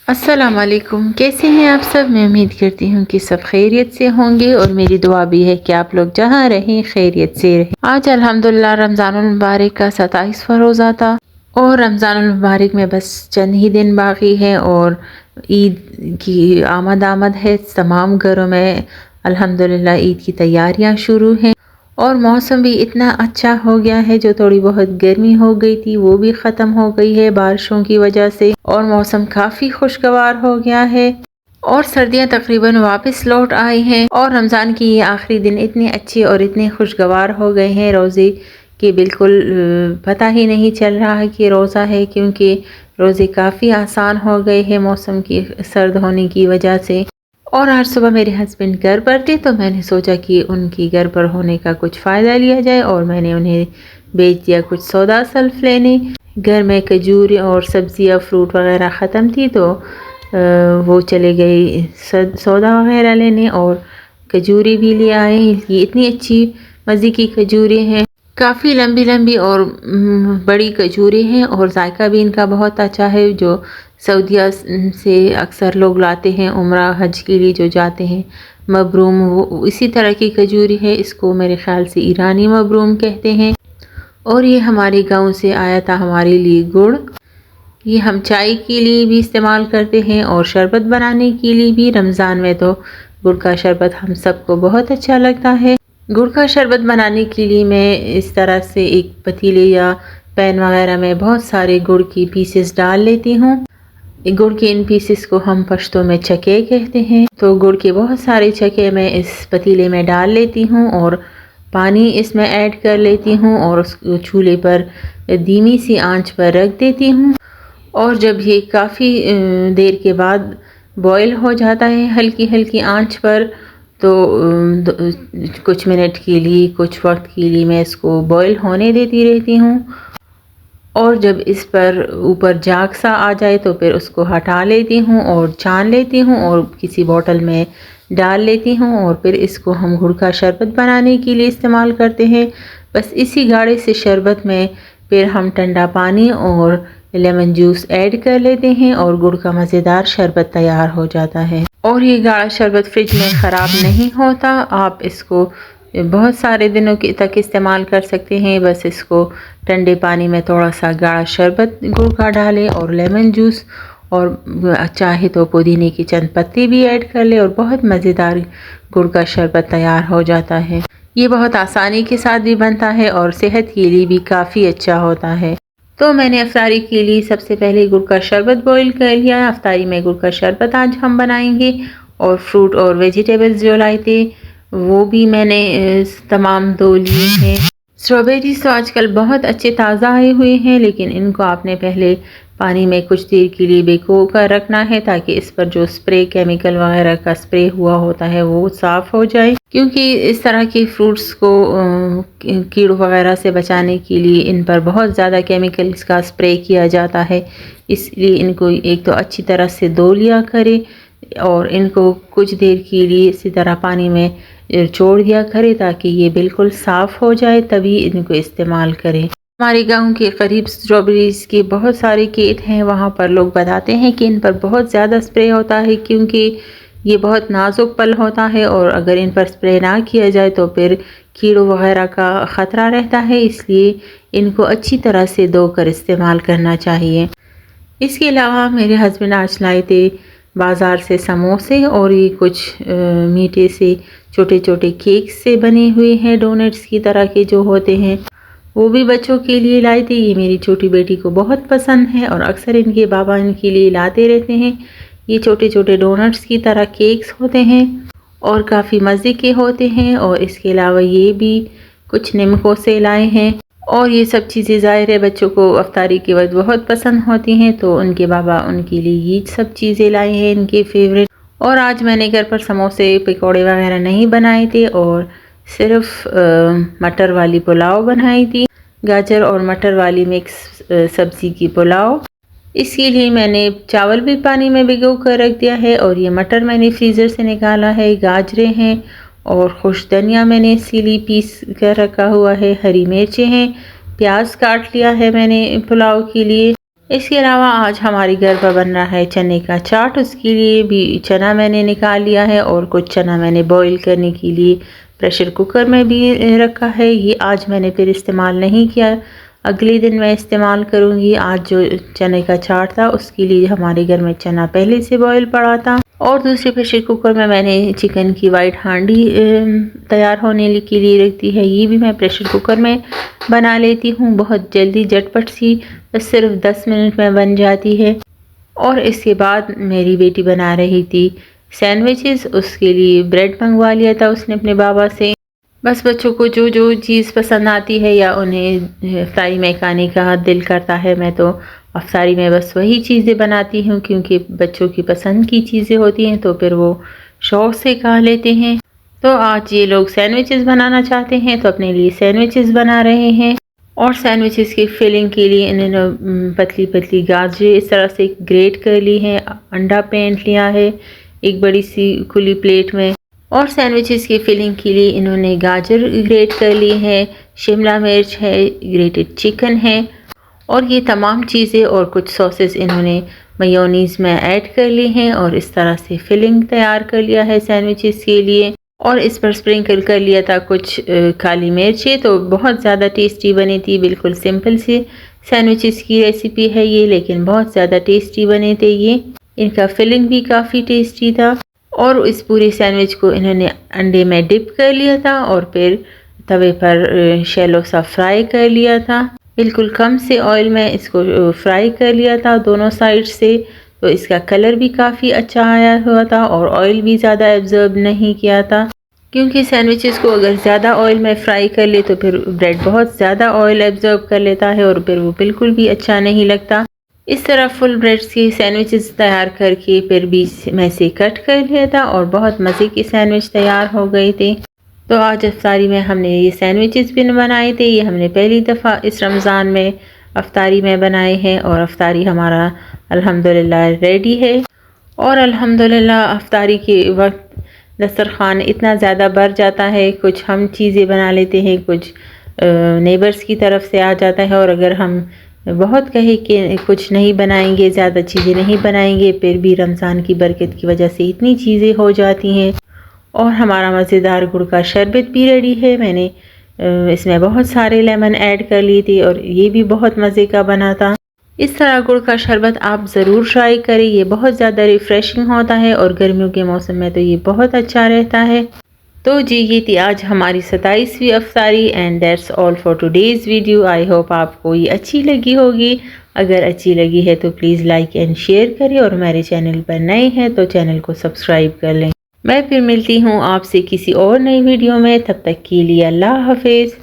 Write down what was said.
अस्सलाम वालेकुम। कैसे हैं आप सब? मैं उम्मीद करती हूँ कि सब खैरियत से होंगे और मेरी दुआ भी है कि आप लोग जहाँ रहें खैरियत से रहें। आज अल्हम्दुलिल्लाह रमज़ानुल मुबारक का 27वां रोज़ा था और रमज़ानुल मुबारक में बस चंद ही दिन बाकी हैं और ईद की आमद है। तमाम घरों में अल्हम्दुलिल्लाह ईद की तैयारियाँ शुरू हैं और मौसम भी इतना अच्छा हो गया है। जो थोड़ी बहुत गर्मी हो गई थी वो भी ख़त्म हो गई है बारिशों की वजह से और मौसम काफ़ी खुशगवार हो गया है और सर्दियां तकरीबन वापस लौट आई हैं और रमज़ान की ये आखिरी दिन इतने अच्छे और इतने खुशगवार हो गए हैं रोज़े कि बिल्कुल पता ही नहीं चल रहा है कि रोज़ा है, क्योंकि रोज़े काफ़ी आसान हो गए हैं मौसम की सर्द होने की वजह से। और आज सुबह मेरे हस्बैंड घर पर थे तो मैंने सोचा कि उनकी घर पर होने का कुछ फ़ायदा लिया जाए और मैंने उन्हें भेज दिया कुछ सौदा सल्फ लेने। घर में खजूर और सब्ज़ियाँ फ्रूट वगैरह ख़त्म थी तो वो चले गए सौदा वगैरह लेने और खजूरें भी ले आए। ये इतनी अच्छी मज़े की खजूरें हैं, काफ़ी लंबी लंबी और बड़ी खजूरें हैं और जायका भी इनका बहुत अच्छा है। जो सऊदीया से अक्सर लोग लाते हैं उम्रा हज के लिए जो जाते हैं, मबरूम वो इसी तरह की खजूरी है। इसको मेरे ख़्याल से ईरानी मबरूम कहते हैं और ये हमारे गांव से आया था हमारे लिए गुड़। ये हम चाय के लिए भी इस्तेमाल करते हैं और शरबत बनाने के लिए भी। रमज़ान में तो गुड़ का शरबत हम सबको बहुत अच्छा लगता है। गुड़ का शरबत बनाने के लिए मैं इस तरह से एक पतीले या पैन वगैरह में बहुत सारे गुड़ की पीसेस डाल लेती हूँ। गुड़ के इन पीसेस को हम पश्तो में चके कहते हैं। तो गुड़ के बहुत सारे चके मैं इस पतीले में डाल लेती हूँ और पानी इसमें ऐड कर लेती हूँ और उसको चूल्हे पर धीमी सी आंच पर रख देती हूँ। और जब ये काफ़ी देर के बाद बॉयल हो जाता है हल्की हल्की आंच पर, तो कुछ मिनट के लिए कुछ वक्त के लिए मैं इसको बॉयल होने देती रहती हूँ और जब इस पर ऊपर झाग सा आ जाए तो फिर उसको हटा लेती हूँ और छान लेती हूँ और किसी बोतल में डाल लेती हूँ और फिर इसको हम गुड़ का शरबत बनाने के लिए इस्तेमाल करते हैं। बस इसी गाढ़े से शरबत में फिर हम ठंडा पानी और लेमन जूस ऐड कर लेते हैं और गुड़ का मज़ेदार शरबत तैयार हो जाता है। और ये गाढ़ा शरबत फ्रिज में ख़राब नहीं होता, आप इसको बहुत सारे दिनों के तक इस्तेमाल कर सकते हैं। बस इसको ठंडे पानी में थोड़ा सा गाढ़ा शरबत गुड़ का डालें और लेमन जूस और चाहे तो पुदीने की चंद पत्ती भी ऐड कर ले और बहुत मज़ेदार गुड़ का शरबत तैयार हो जाता है। ये बहुत आसानी के साथ भी बनता है और सेहत के लिए भी काफ़ी अच्छा होता है। तो मैंने अफ्तारी के लिए सबसे पहले गुड़ का शरबत बॉईल कर लिया। अफ्तारी में गुड़ का शरबत आज हम बनाएंगे और फ्रूट और वेजिटेबल्स जो लाए थे वो भी मैंने तमाम धो लिए हैं। स्ट्रॉबेरीज तो आजकल बहुत अच्छे ताज़ा आए हुए हैं, लेकिन इनको आपने पहले पानी में कुछ देर के लिए भिगो कर रखना है ताकि इस पर जो स्प्रे केमिकल वगैरह का स्प्रे हुआ होता है वो साफ़ हो जाए। क्योंकि इस तरह के फ्रूट्स को कीड़ों वगैरह से बचाने के लिए इन पर बहुत ज़्यादा केमिकल्स का स्प्रे किया जाता है, इसलिए इनको एक तो अच्छी तरह से धो लिया करें और इनको कुछ देर के लिए इसी तरह पानी में छोड़ दिया करें ताकि ये बिल्कुल साफ़ हो जाए, तभी इनको इस्तेमाल करें। हमारे गांव के करीब स्ट्रॉबेरीज़ के बहुत सारे खेत हैं, वहाँ पर लोग बताते हैं कि इन पर बहुत ज़्यादा स्प्रे होता है क्योंकि ये बहुत नाजुक फल होता है और अगर इन पर स्प्रे ना किया जाए तो फिर कीड़ों वगैरह का ख़तरा रहता है, इसलिए इनको अच्छी तरह से धोकर इस्तेमाल करना चाहिए। इसके अलावा मेरे हस्बैंड आज लाए थे बाज़ार से समोसे और ये कुछ मीठे से छोटे छोटे केक से बने हुए हैं, डोनट्स की तरह के जो होते हैं, वो भी बच्चों के लिए लाए थे। ये मेरी छोटी बेटी को बहुत पसंद है और अक्सर इनके बाबा इनके लिए लाते रहते हैं। ये छोटे छोटे डोनट्स की तरह केक्स होते हैं और काफ़ी मज़े के होते हैं। और इसके अलावा ये भी कुछ निमकों से लाए हैं और ये सब चीज़ें ज़ाहिर है बच्चों को अफ्तारी के वक्त बहुत पसंद होती हैं, तो उनके बाबा उनके लिए ये सब चीज़ें लाए हैं इनके फेवरेट। और आज मैंने घर पर समोसे पकौड़े वगैरह नहीं बनाए थे और सिर्फ मटर वाली पुलाव बनाई थी, गाजर और मटर वाली मिक्स सब्ज़ी की पुलाव। इसके लिए मैंने चावल भी पानी में भिगो कर रख दिया है और ये मटर मैंने फ्रीज़र से निकाला है, गाजरें हैं और खुश धनिया मैंने इसीलिए पीस कर रखा हुआ है, हरी मिर्चें हैं, प्याज काट लिया है मैंने पुलाव के लिए इसके अलावा आज हमारे घर पर बन रहा है चने का चाट। उसके लिए भी चना मैंने निकाल लिया है और कुछ चना मैंने बॉईल करने के लिए प्रेशर कुकर में भी रखा है। ये आज मैंने फिर इस्तेमाल नहीं किया, अगले दिन मैं इस्तेमाल करूँगी। आज जो चने का चाट था उसके लिए हमारे घर में चना पहले से बॉईल पड़ा था। और दूसरे प्रेशर कुकर में मैंने चिकन की वाइट हांडी तैयार होने के लिए रख दी है। ये भी मैं प्रेशर कुकर में बना लेती हूँ, बहुत जल्दी झटपट सी, बस सिर्फ 10 मिनट में बन जाती है। और इसके बाद मेरी बेटी बना रही थी सैंडविचेस, उसके लिए ब्रेड मंगवा लिया था उसने अपने बाबा से। बस बच्चों को जो जो चीज़ पसंद आती है या उन्हें इफ्तारी में खाने का दिल करता है, मैं तो अफ्तारी में बस वही चीज़ें बनाती हूँ, क्योंकि बच्चों की पसंद की चीज़ें होती हैं तो फिर वो शौक़ से खा लेते हैं। तो आज ये लोग सैंडविचेस बनाना चाहते हैं तो अपने लिए सैंडविचेस बना रहे हैं। और सैंडविचेस की फिलिंग के लिए इन्होंने पतली पतली गाजरें इस तरह से ग्रेट कर ली हैं, अंडा पेंट लिया है एक बड़ी सी खुली प्लेट में। और सैंडविचेस की फिलिंग के लिए इन्होंने गाजर ग्रेट कर ली है, शिमला मिर्च है, ग्रेटेड चिकन है, और ये तमाम चीज़ें और कुछ सॉसेस इन्होंने मेयोनीज़ में ऐड कर ली हैं। और इस तरह से फिलिंग तैयार कर लिया है सैंडविचेस के लिए। और इस पर स्प्रिंकल कर लिया था कुछ काली मिर्चें, तो बहुत ज़्यादा टेस्टी बनी थी। बिल्कुल सिंपल सी सैंडविचेस की रेसिपी है ये, लेकिन बहुत ज़्यादा टेस्टी बने थे ये। इनका फिलिंग भी काफ़ी टेस्टी था। और इस पूरे सैंडविच को इन्होंने अंडे में डिप कर लिया था और फिर तवे पर शैलो सा फ्राई कर लिया था। बिल्कुल कम से ऑयल में इसको फ्राई कर लिया था दोनों साइड से, तो इसका कलर भी काफ़ी अच्छा आया हुआ था और ऑयल भी ज़्यादा एब्जॉर्ब नहीं किया था। क्योंकि सैंडविचेस को अगर ज़्यादा ऑयल में फ्राई कर ले तो फिर ब्रेड बहुत ज़्यादा ऑयल एब्जॉर्ब कर लेता है और फिर वो बिल्कुल भी अच्छा नहीं लगता। इस तरह फुल ब्रेड्स के सैंडविचेस तैयार करके फिर बीच में से कट कर लिया था और बहुत मज़े के सैंडविच तैयार हो गए थे। तो आज अफ्तारी में हमने ये सैंडविचेस भी बनाए थे। ये हमने पहली दफ़ा इस रमज़ान में अफ्तारी में बनाए हैं और अफ्तारी हमारा अल्हम्दुलिल्लाह रेडी है। और अल्हम्दुलिल्लाह अफ्तारी के वक्त दस्तरखान इतना ज़्यादा भर जाता है, कुछ हम चीज़ें बना लेते हैं, कुछ नेबर्स की तरफ से आ जाता है। और अगर हम बहुत कहे कि कुछ नहीं बनाएंगे, ज़्यादा चीज़ें नहीं बनाएंगे, फिर भी रमज़ान की बरकत की वजह से इतनी चीज़ें हो जाती हैं। और हमारा मज़ेदार गुड़ का शरबत भी रेडी है। मैंने इसमें बहुत सारे लेमन ऐड कर लिए थे और ये भी बहुत मज़े का बना था। इस तरह गुड़ का शरबत आप ज़रूर ट्राई करें, ये बहुत ज़्यादा रिफ़्रेशिंग होता है और गर्मियों के मौसम में तो ये बहुत अच्छा रहता है। तो जी ये थी आज हमारी 27वीं अफ्तारी and that's all for today's video. I hope आपको ये अच्छी लगी होगी। अगर अच्छी लगी है तो प्लीज़ लाइक एंड शेयर करें और हमारे चैनल पर नए हैं तो चैनल को सब्सक्राइब कर लें। मैं फिर मिलती हूँ आपसे किसी और नई वीडियो में, तब तक के लिए अल्लाह हाफिज़।